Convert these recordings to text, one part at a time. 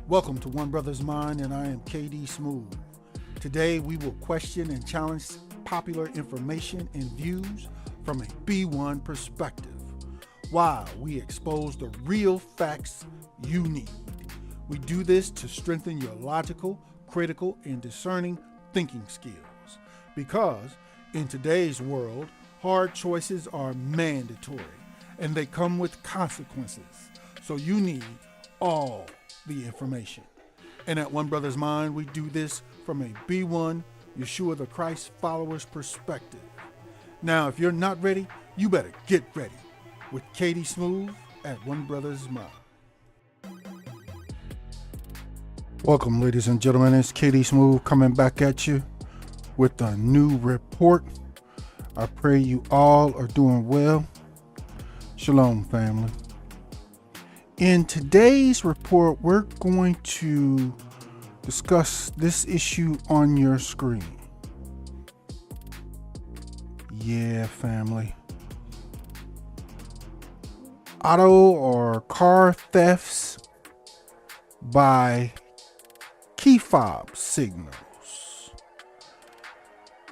Welcome to One Brothas Mind, and I am KD Smooth. Today we will question and challenge popular information and views from a B1 perspective, while we expose the real facts you need. We do this to strengthen your logical, critical, and discerning thinking skills. Because in today's world, hard choices are mandatory and they come with consequences. So you need all the information. And at One Brothas Mind, we do this from a B1 Yeshua the Christ follower's perspective. Now, if you're not ready, you better get ready with KD Smooth at One Brothas Mind. Welcome, ladies and gentlemen. It's KD Smooth coming back at you with a new report. I pray you all are doing well. Shalom, family. In today's report, we're going to discuss this issue on your screen. Yeah, family. Auto or car thefts by key fob signals.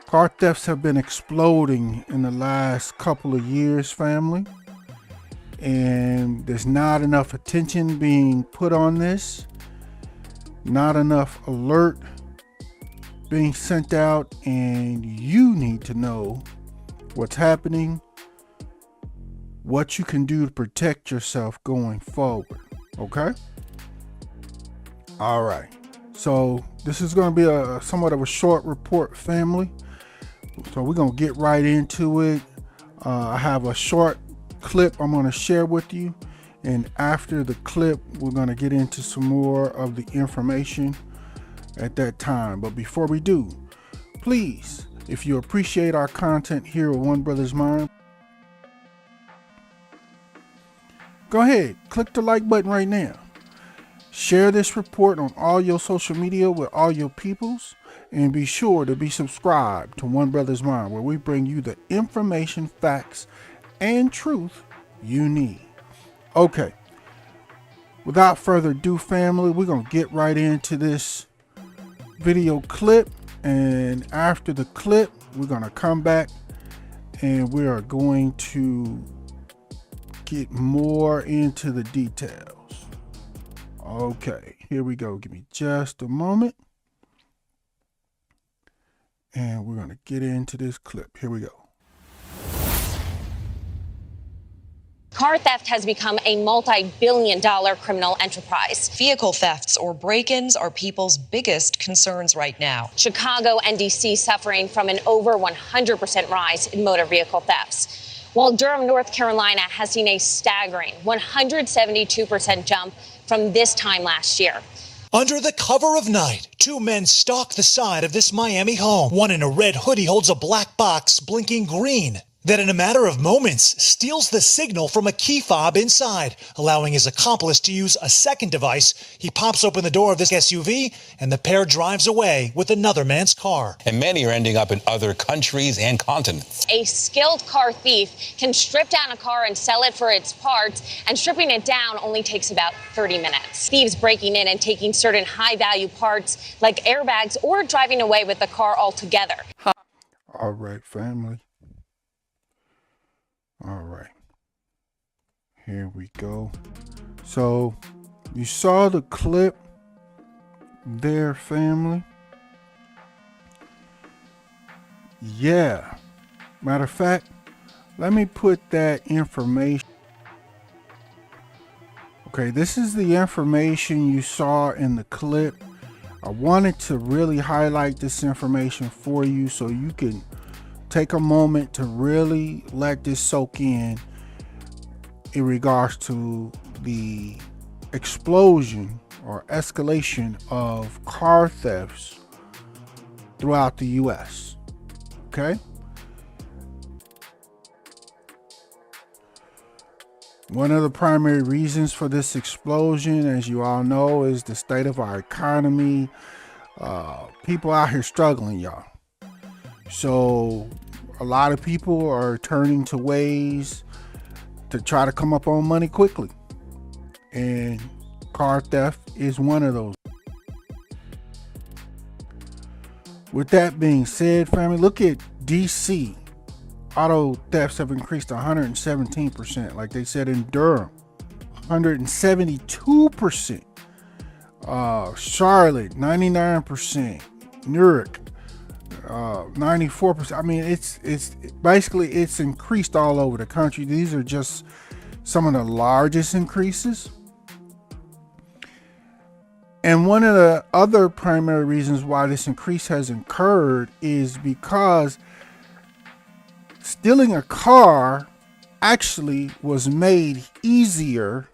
Car thefts have been exploding in the last couple of years, family. And there's not enough attention being put on this, not enough alert being sent out, and you need to know what's happening, what you can do to protect yourself going forward. Okay? All right. So this is going to be somewhat of a short report, family. So we're going to get right into it. I have a short clip I'm going to share with you, and after the clip we're going to get into some more of the information at that time. But before we do, please, if you appreciate our content here at One Brothas Mind, go ahead, click the like button right now. Share this report on all your social media with all your peoples, and be sure to be subscribed to One Brothas Mind, where we bring you the information, facts, and truth you need. Okay, without further ado, family, we're gonna get right into this video clip, and after the clip we're gonna come back and we are going to get more into the details. Okay, here we go. Give me just a moment and we're gonna get into this clip. Here we go. Car theft has become a multi-billion-dollar criminal enterprise. Vehicle thefts or break-ins are people's biggest concerns right now. Chicago and D.C. suffering from an over 100% rise in motor vehicle thefts, while Durham, North Carolina has seen a staggering 172% jump from this time last year. Under the cover of night, two men stalk the side of this Miami home. One in a red hoodie holds a black box blinking green that in a matter of moments steals the signal from a key fob inside, allowing his accomplice to use a second device. He pops open the door of this SUV and the pair drives away with another man's car. And many are ending up in other countries and continents. A skilled car thief can strip down a car and sell it for its parts, and stripping it down only takes about 30 minutes. Thieves breaking in and taking certain high-value parts like airbags or driving away with the car altogether. All right, family. All right, here we go. So you saw the clip there, family. Yeah, matter of fact, let me put that information. Okay, this is the information you saw in the clip. I wanted to really highlight this information for you so you can take a moment to really let this soak in regards to the explosion or escalation of car thefts throughout the US. Okay? One of the primary reasons for this explosion, as you all know, is the state of our economy. People out here struggling, y'all. So a lot of people are turning to ways to try to come up on money quickly. And car theft is one of those. With that being said, family, look at DC. Auto thefts have increased 117%, like they said in Durham, 172%. Charlotte, 99%. Newark, 94%. I mean, it's basically it's increased all over the country. These are just some of the largest increases. And one of the other primary reasons why this increase has occurred is because stealing a car actually was made easier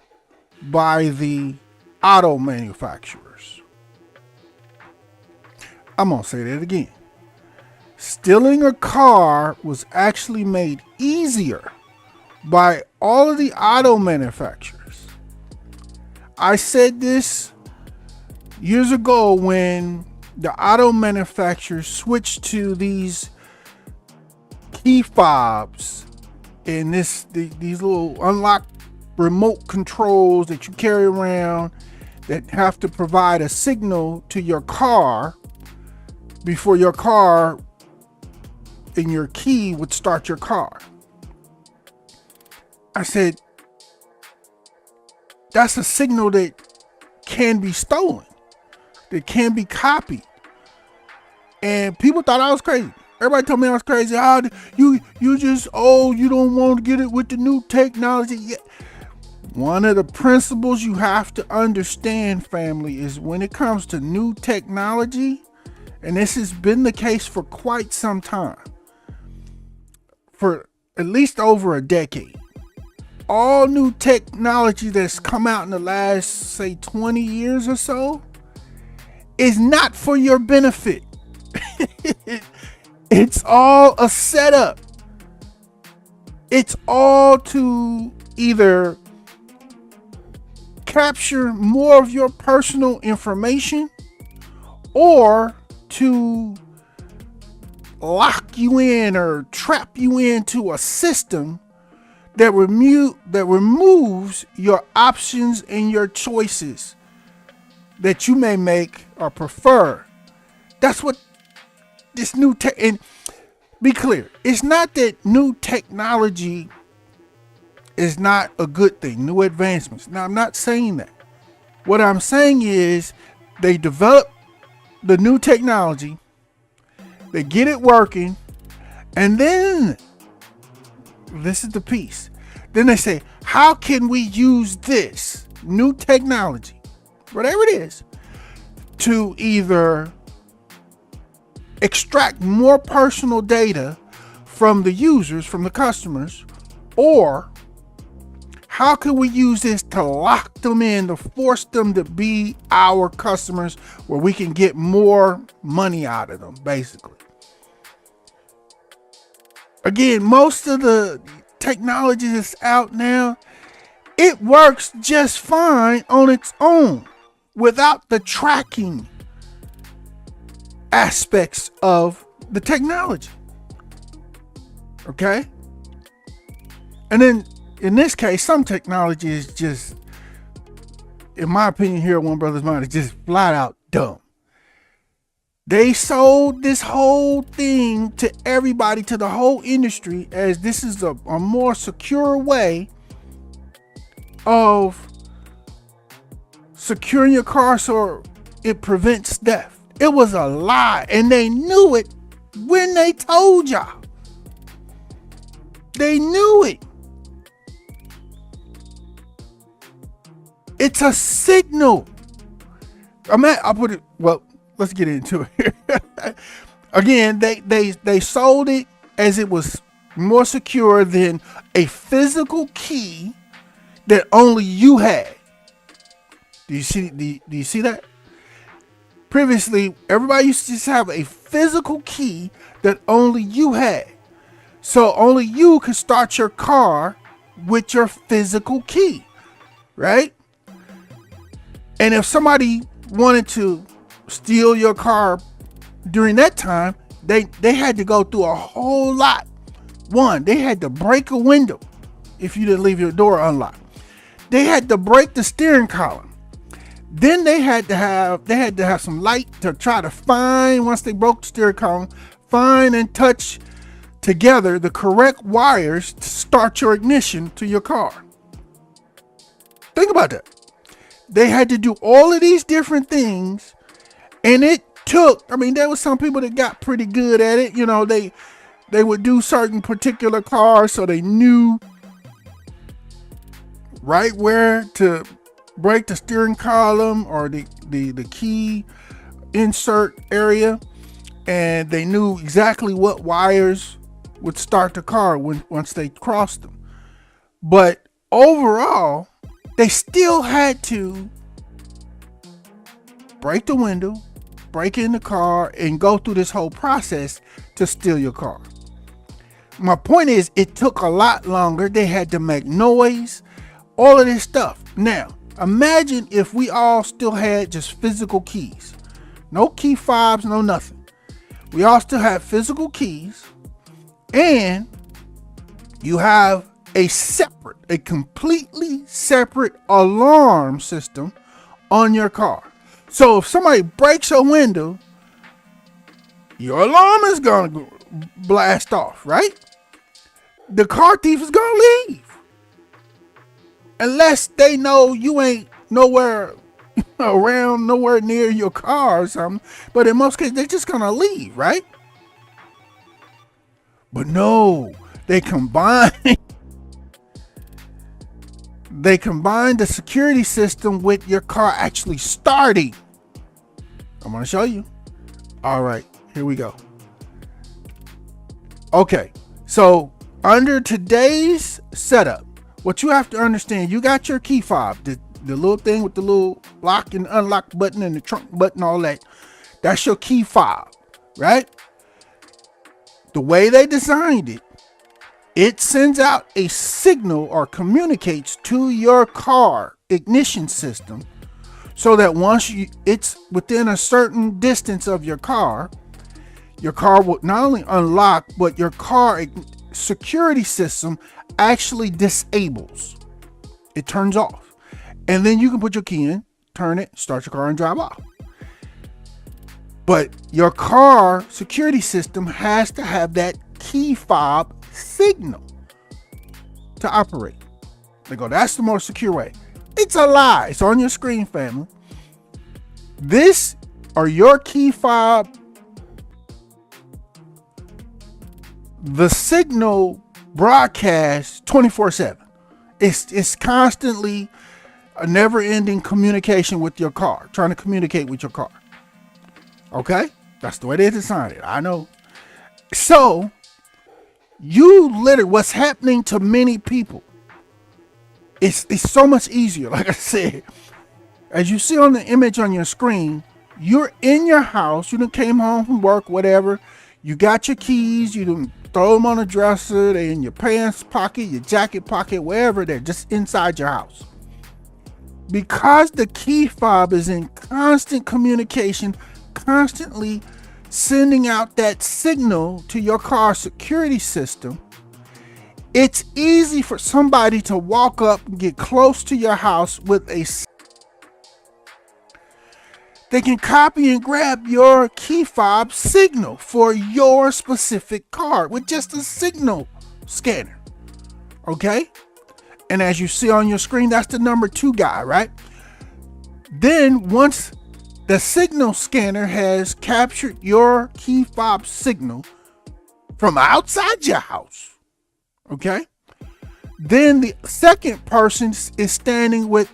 by the auto manufacturers. I'm going to say that again. Stealing a car was actually made easier by all of the auto manufacturers. I said this years ago when the auto manufacturers switched to these key fobs and these little unlocked remote controls that you carry around that have to provide a signal to your car before your car and your key would start your car. I said, that's a signal that can be stolen, that can be copied. And people thought I was crazy. Everybody told me I was crazy. How you just, you don't want to get it with the new technology. Yeah. One of the principles you have to understand, family, is when it comes to new technology, and this has been the case for quite some time, for at least over a decade, all new technology that's come out in the last, say, 20 years or so is not for your benefit. It's all a setup. It's all to either capture more of your personal information or to lock you in or trap you into a system that removes your options and your choices that you may make or prefer. That's what this new tech, and be clear, it's not that new technology is not a good thing, new advancements. Now, I'm not saying that. What I'm saying is they develop the new technology, they get it working, and then this is the piece. Then they say, how can we use this new technology, whatever it is, to either extract more personal data from the users, from the customers, or how can we use this to lock them in, to force them to be our customers where we can get more money out of them, basically. Again, most of the technology that's out now, it works just fine on its own without the tracking aspects of the technology. Okay? And then in this case, some technology is just, in my opinion here at One Brothas Mind, is just flat out dumb. They sold this whole thing to everybody, to the whole industry, as this is a more secure way of securing your car so it prevents theft. It was a lie, and they knew it when they told y'all. They knew it. It's a signal. I'll put it, well, let's get into it here. Again, they sold it as it was more secure than a physical key that only you had. Do you see that? Previously, everybody used to just have a physical key that only you had. So only you could start your car with your physical key, right? And if somebody wanted to steal your car during that time, they had to go through a whole lot. One, they had to break a window if you didn't leave your door unlocked. They had to break the steering column. Then they had to have some light to try to find, once they broke the steering column, find and touch together the correct wires to start your ignition to your car. Think about that. They had to do all of these different things, and it took, I mean, there was some people that got pretty good at it. You know, they would do certain particular cars so they knew right where to break the steering column or the key insert area, and they knew exactly what wires would start the car once they crossed them. But overall, they still had to break the window, break in the car, and go through this whole process to steal your car. My point is, it took a lot longer. They had to make noise, all of this stuff. Now, imagine if we all still had just physical keys. No key fobs, no nothing. We all still have physical keys, and you have a completely separate alarm system on your car. So if somebody breaks a window, your alarm is gonna blast off, right? The car thief is gonna leave. Unless they know you ain't nowhere around, nowhere near your car or something. But in most cases, they're just gonna leave, right? But no, they combine the security system with your car actually starting. I'm gonna show you. All right, here we go. Okay, so under today's setup, what you have to understand, you got your key fob, the little thing with the little lock and unlock button and the trunk button, all that. That's your key fob, right? The way they designed it, it sends out a signal or communicates to your car ignition system so that once it's within a certain distance of your car will not only unlock, but your car security system actually disables. It turns off. And then you can put your key in, turn it, start your car, and drive off. But your car security system has to have that key fob signal to operate. They go, that's the most secure way. It's a lie. It's on your screen, family. This or your key fob, the signal broadcasts 24/7. It's constantly a never-ending communication with your car, trying to communicate with your car. Okay? That's the way they designed it. I know. So, what's happening to many people, it's so much easier. Like I said, as you see on the image on your screen, you're in your house, you done came home from work, whatever, you got your keys, you done throw them on a dresser, they're in your pants pocket, your jacket pocket, wherever, they're just inside your house. Because the key fob is in constant communication, constantly sending out that signal to your car security system, it's easy for somebody to walk up and get close to your house with they can copy and grab your key fob signal for your specific car with just a signal scanner. Okay? And as you see on your screen, that's the number 2 guy, right? Then once the signal scanner has captured your key fob signal from outside your house, okay? Then the second person is standing with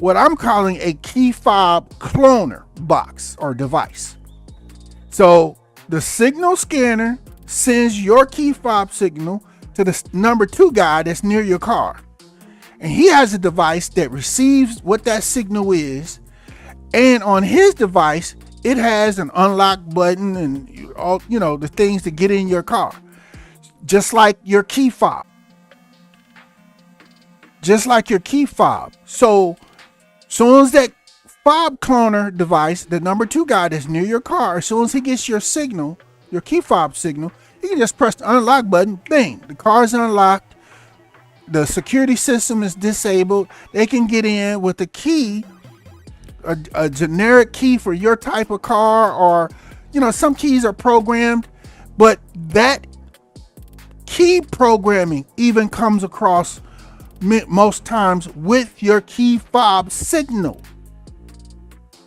what I'm calling a key fob cloner box or device. So the signal scanner sends your key fob signal to the number 2 guy that's near your car. And he has a device that receives what that signal is. And on his device, it has an unlock button and all, the things to get in your car. Just like your key fob. So soon as that fob cloner device, the number 2 guy that's near your car, as soon as he gets your signal, your key fob signal, you can just press the unlock button, bang, the car is unlocked, the security system is disabled, they can get in with the key a generic key for your type of car, or some keys are programmed, but that key programming even comes across most times with your key fob signal.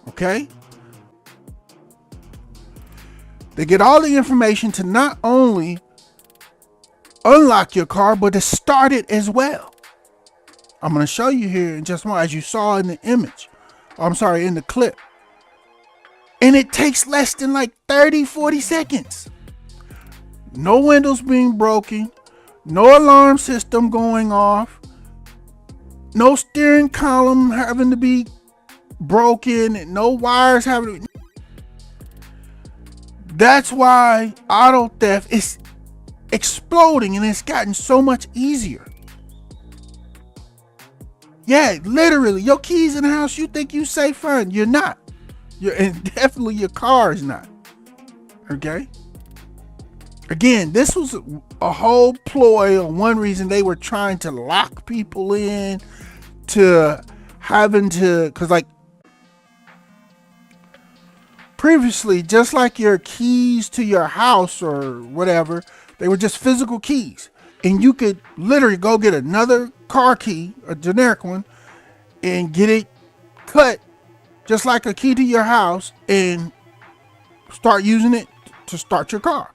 Okay? They get all the information to not only unlock your car, but to start it as well. I'm going to show you here in just a moment, as you saw in the image. In the clip. And it takes less than like 30, 40 seconds. No windows being broken. No alarm system going off. No steering column having to be broken. And no wires having to... That's why auto theft is exploding, and it's gotten so much easier. Yeah, literally, your keys in the house, you think you safe, fine. You're not. And definitely your car is not. Okay? Again, this was a whole ploy, or one reason they were trying to lock people in to having to, because like previously, just like your keys to your house or whatever, they were just physical keys. And you could literally go get another car key, a generic one, and get it cut just like a key to your house and start using it to start your car.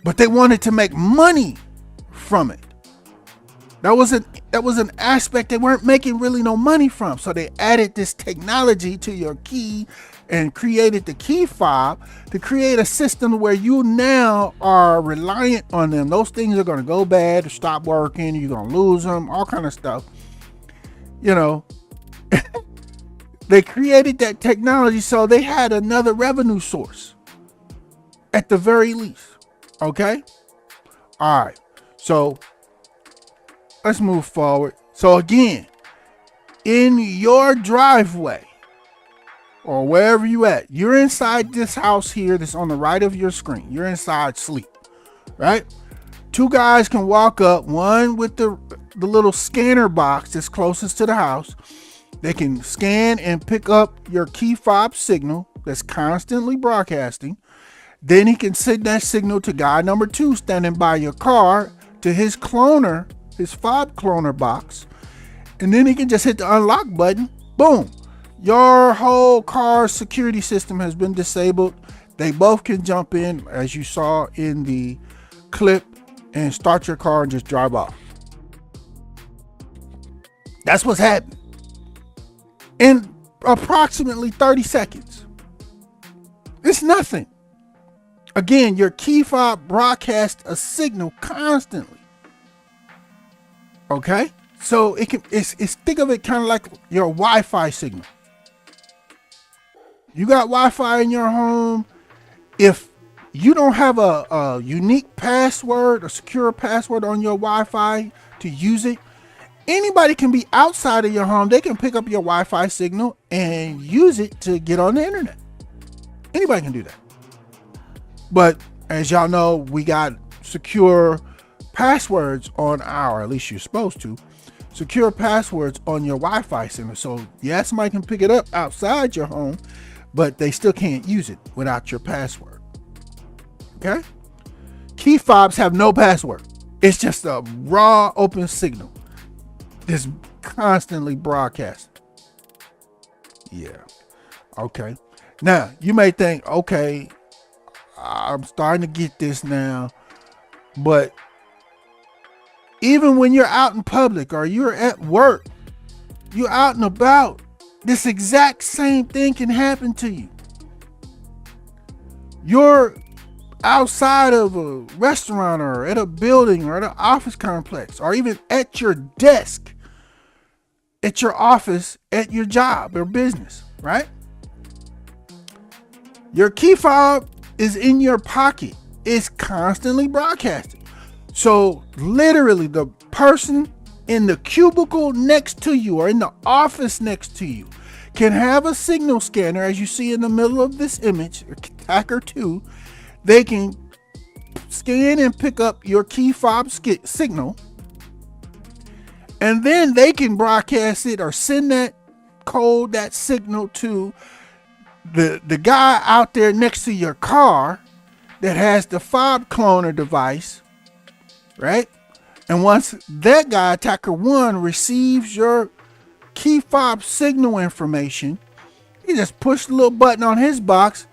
But they wanted to make money from it. That was an aspect they weren't making really no money from. So they added this technology to your key and created the key fob to create a system where you now are reliant on them. Those things are going to go bad or stop working. You're going to lose them, all kind of stuff. They created that technology so they had another revenue source at the very least. Okay? All right. So let's move forward. So again, in your driveway or wherever you at, you're inside this house here that's on the right of your screen. You're inside sleep, right? Two guys can walk up, one with the little scanner box that's closest to the house. They can scan and pick up your key fob signal that's constantly broadcasting. Then he can send that signal to guy number 2 standing by your car to his cloner, his fob cloner box. And then he can just hit the unlock button. Boom. Your whole car's security system has been disabled. They both can jump in, as you saw in the clip, and start your car and just drive off. That's what's happening. In approximately 30 seconds. It's nothing. Again, your key fob broadcasts a signal constantly. Okay? So it's think of it kind of like your Wi-Fi signal. You got Wi-Fi in your home. If you don't have a unique password, a secure password on your Wi-Fi to use it, anybody can be outside of your home. They can pick up your Wi-Fi signal and use it to get on the internet. Anybody can do that. But as y'all know, we got secure passwords on at least you're supposed to, secure passwords on your Wi-Fi signal. So yeah, somebody can pick it up outside your home, but they still can't use it without your password. Okay? Key fobs have no password. It's just a raw open signal. It's constantly broadcast. Yeah. Okay. Now, you may think, okay, I'm starting to get this now. But even when you're out in public or you're at work, you're out and about, this exact same thing can happen to you. You're outside of a restaurant or at a building or at an office complex or even at your desk, at your office, at your job or business, right? Your key fob is in your pocket. It's constantly broadcasting. So literally the person in the cubicle next to you or in the office next to you can have a signal scanner, as you see in the middle of this image, Hacker 2. They can scan and pick up your key fob signal, and then they can broadcast it or send that code that signal to the guy out there next to your car that has the fob cloner device, right? And once that guy, attacker 1, receives your key fob signal information, he just push the little button on his box.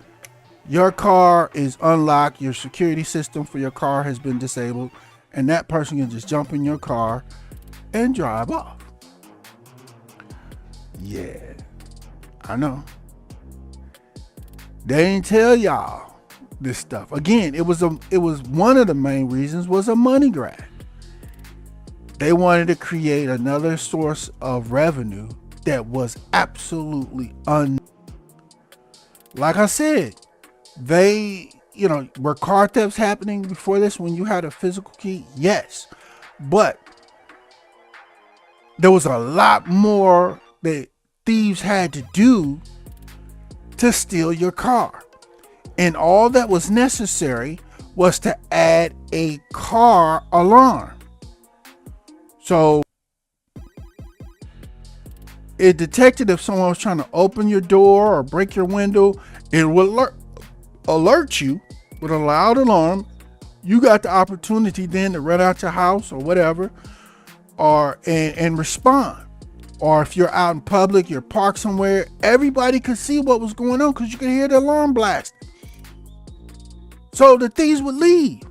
Your car is unlocked. Your security system for your car has been disabled, and that person can just jump in your car and drive off. Yeah, I know. They ain't tell y'all this stuff. Again, it was one of the main reasons was a money grab. They wanted to create another source of revenue that was absolutely like I said, were car thefts happening before this when you had a physical key? Yes. But there was a lot more that thieves had to do to steal your car. And all that was necessary was to add a car alarm. So it detected if someone was trying to open your door or break your window. It would alert you with a loud alarm. You got the opportunity then to run out your house or whatever, and respond. Or if you're out in public, you're parked somewhere, everybody could see what was going on because you could hear the alarm blast. So the thieves would leave.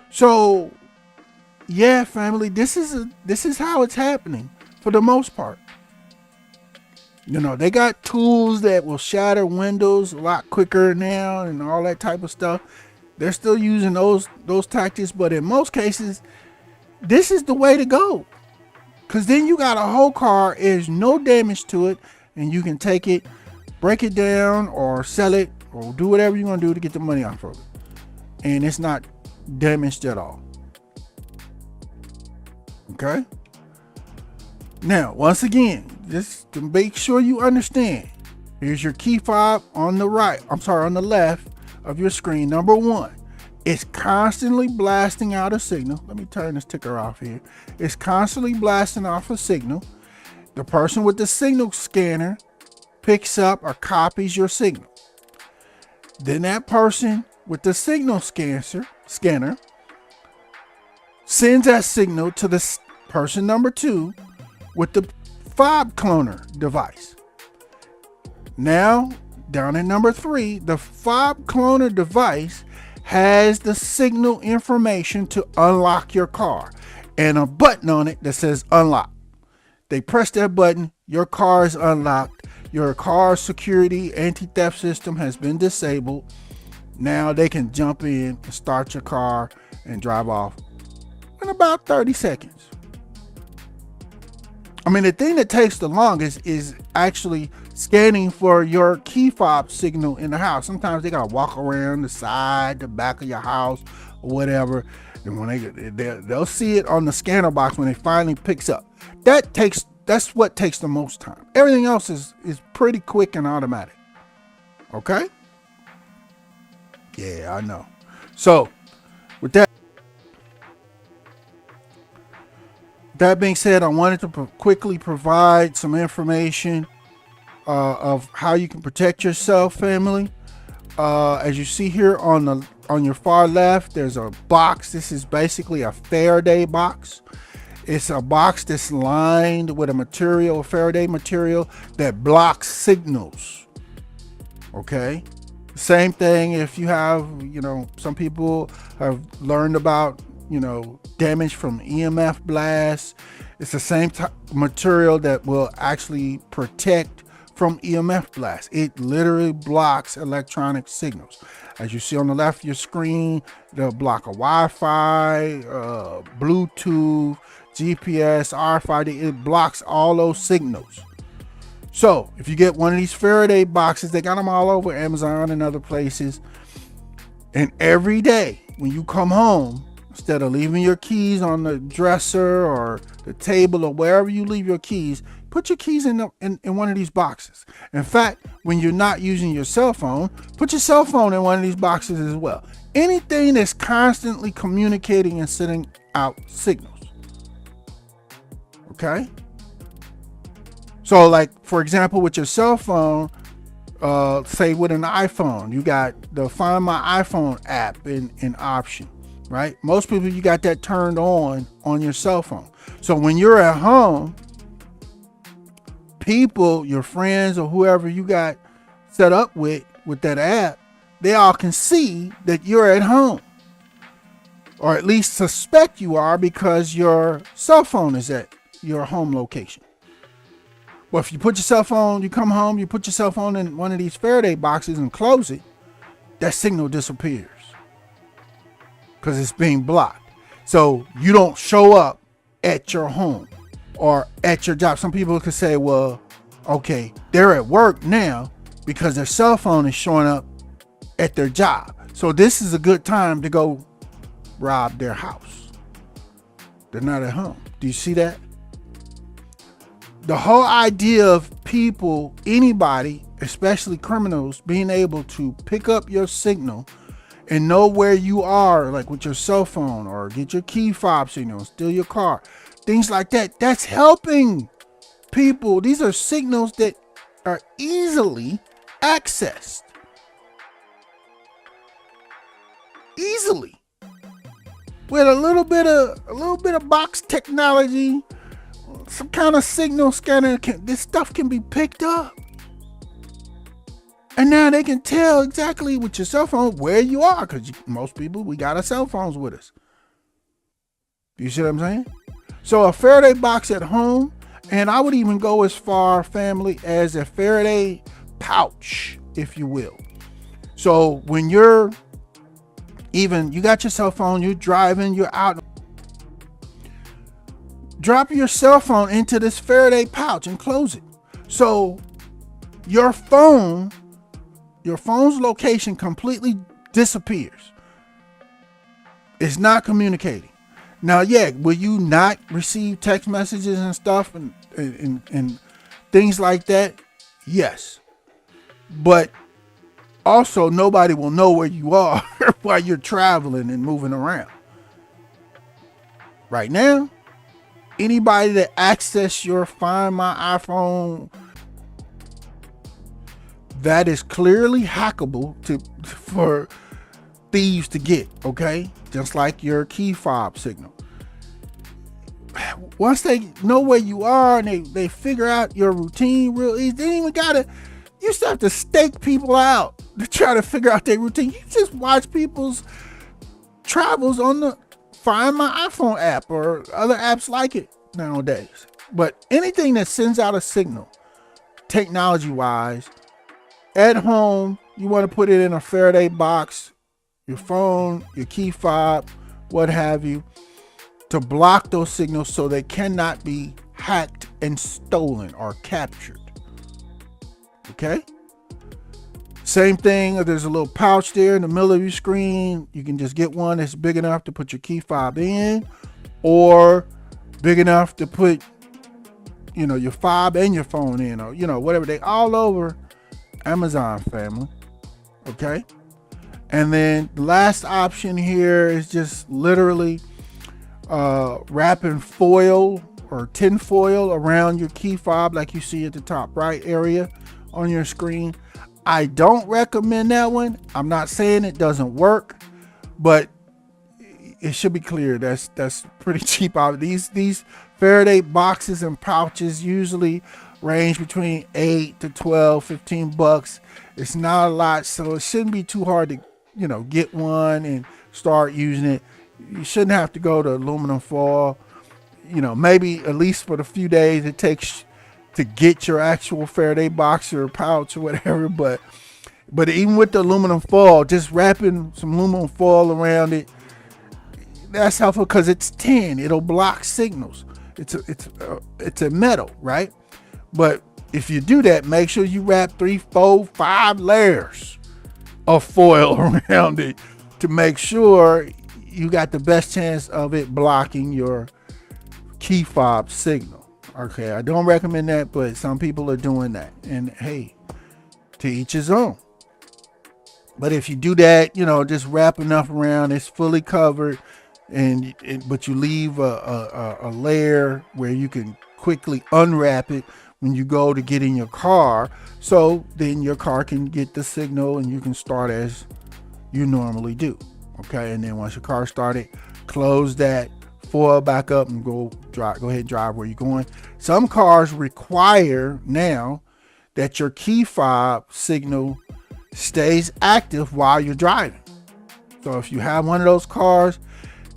So yeah, family, this is how it's happening for the most part. They got tools that will shatter windows a lot quicker now and all that type of stuff. They're still using those tactics, but in most cases, this is the way to go. Because then you got a whole car, there's no damage to it, and you can take it, break it down, or sell it, or do whatever you're going to do to get the money off of it. And it's not damaged at all. Okay? Now, once again, just to make sure you understand, here's your key fob on the left of your screen. Number 1, it's constantly blasting out a signal. Let me turn this ticker off here. It's constantly blasting off a signal. The person with the signal scanner picks up or copies your signal. Then that person with the signal scanner sends that signal to the person number 2 with the fob cloner device. Now, down at number 3, the fob cloner device has the signal information to unlock your car and a button on it that says unlock. They press that button, your car is unlocked. Your car's security anti-theft system has been disabled. Now they can jump in and start your car and drive off in about 30 seconds. I mean, the thing that takes the longest is actually scanning for your key fob signal in the house. Sometimes they gotta walk around the side, the back of your house, or whatever. And when they'll see it on the scanner box when it finally picks up. That's what takes the most time. Everything else is pretty quick and automatic. Okay? Yeah, I know. So, with that being said, I wanted to quickly provide some information of how you can protect yourself, family. As you see here on your far left, there's a box. This is basically a Faraday box. It's a box that's lined with a Faraday material that blocks signals. Okay? Same thing if you have, some people have learned about, damage from EMF blasts. It's the same material that will actually protect from EMF blasts. It literally blocks electronic signals. As you see on the left of your screen, they'll block a Wi-Fi, Bluetooth, GPS, RFID. It blocks all those signals. So if you get one of these Faraday boxes, they got them all over Amazon and other places. And every day when you come home, instead of leaving your keys on the dresser or the table or wherever you leave your keys, put your keys in one of these boxes. In fact, when you're not using your cell phone, put your cell phone in one of these boxes as well. Anything that's constantly communicating and sending out signals. Okay? So like, for example, with your cell phone, say with an iPhone, you got the Find My iPhone app in option, right? Most people, you got that turned on your cell phone. So when you're at home, people, your friends or whoever you got set up with that app, they all can see that you're at home, or at least suspect you are, because your cell phone is at your home location. Well, if you put your cell phone, you come home, you put your cell phone in one of these Faraday boxes and close it, that signal disappears because it's being blocked. So you don't show up at your home or at your job. Some people could say, well, okay, they're at work now because their cell phone is showing up at their job. So this is a good time to go rob their house. They're not at home. Do you see that? The whole idea of people, anybody, especially criminals, being able to pick up your signal and know where you are, like with your cell phone, or get your key fob signal, steal your car, things like that. That's helping people. These are signals that are easily accessed. Easily. With a little bit of box technology, some kind of signal scanner, this stuff can be picked up. And now they can tell exactly with your cell phone where you are, because most people, we got our cell phones with us. You see what I'm saying? So a Faraday box at home, and I would even go as far, family, as a Faraday pouch, if you will. So when you got your cell phone, you're driving, you're out, drop your cell phone into this Faraday pouch and close it. So your phone's location completely disappears. It's not communicating. Now, yeah, will you not receive text messages and stuff and things like that? Yes. But also, nobody will know where you are while you're traveling and moving around. Right now, anybody that access your Find My iPhone, that is clearly hackable for thieves to get, okay? Just like your key fob signal. Once they know where you are and they figure out your routine real easy, they ain't even you still have to stake people out to try to figure out their routine. You just watch people's travels on the Find My iPhone app or other apps like it nowadays. But anything that sends out a signal, technology-wise, at home, you want to put it in a Faraday box, your phone, your key fob, what have you, to block those signals so they cannot be hacked and stolen or captured. Okay? Same thing, if there's a little pouch there in the middle of your screen, you can just get one that's big enough to put your key fob in, or big enough to put, your fob and your phone in, or, whatever. They all over Amazon, family. Okay? And then the last option here is just literally wrapping foil or tin foil around your key fob, like you see at the top right area on your screen. I don't recommend that one. I'm not saying it doesn't work, but it should be clear that's pretty cheap out. These Faraday boxes and pouches usually range between $8 to $12, $15. It's not a lot, so it shouldn't be too hard to get one and start using it. You shouldn't have to go to aluminum foil. Maybe at least for the few days it takes to get your actual Faraday box or pouch or whatever. But even with the aluminum foil, just wrapping some aluminum foil around it, that's helpful because it's tin. It'll block signals. It's a metal, right? But if you do that, make sure you wrap 3, 4, 5 layers of foil around it to make sure you got the best chance of it blocking your key fob signal. Okay, I don't recommend that, but some people are doing that. And hey, to each his own. But if you do that, just wrap enough around, it's fully covered, but you leave a layer where you can quickly unwrap it when you go to get in your car, so then your car can get the signal and you can start as you normally do. Okay, and then once your car started, close that foil back up and go ahead and drive where you're going. Some cars require now that your key fob signal stays active while you're driving. So if you have one of those cars,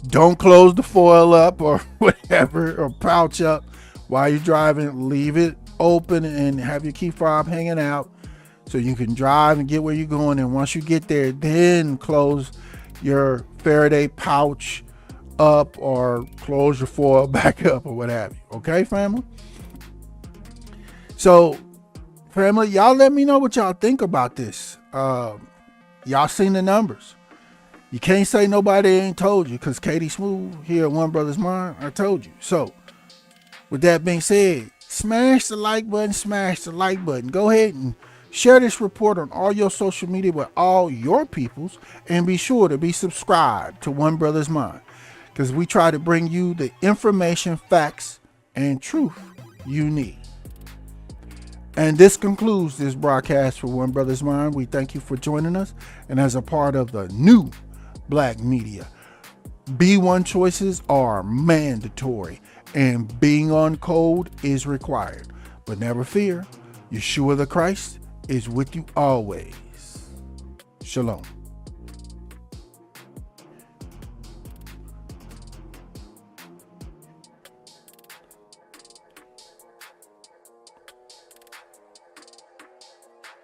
don't close the foil up or whatever, or pouch up while you're driving. Leave it open and have your key fob hanging out so you can drive and get where you're going. And once you get there, then close your Faraday pouch up or close your foil back up or what have you. Okay, family? So, family, y'all let me know what y'all think about this. Y'all seen the numbers. You can't say nobody ain't told you, because Katie Smooth here at One Brothas Mind, I told you. So, with that being said, smash the like button, smash the like button. Go ahead and share this report on all your social media with all your peoples, and be sure to be subscribed to One Brothas Mind, because we try to bring you the information, facts, and truth you need. And this concludes this broadcast for One Brothas Mind. We thank you for joining us, and as a part of the new Black media, B1 choices are mandatory and being on code is required. But never fear, Yeshua the Christ is with you always. Shalom.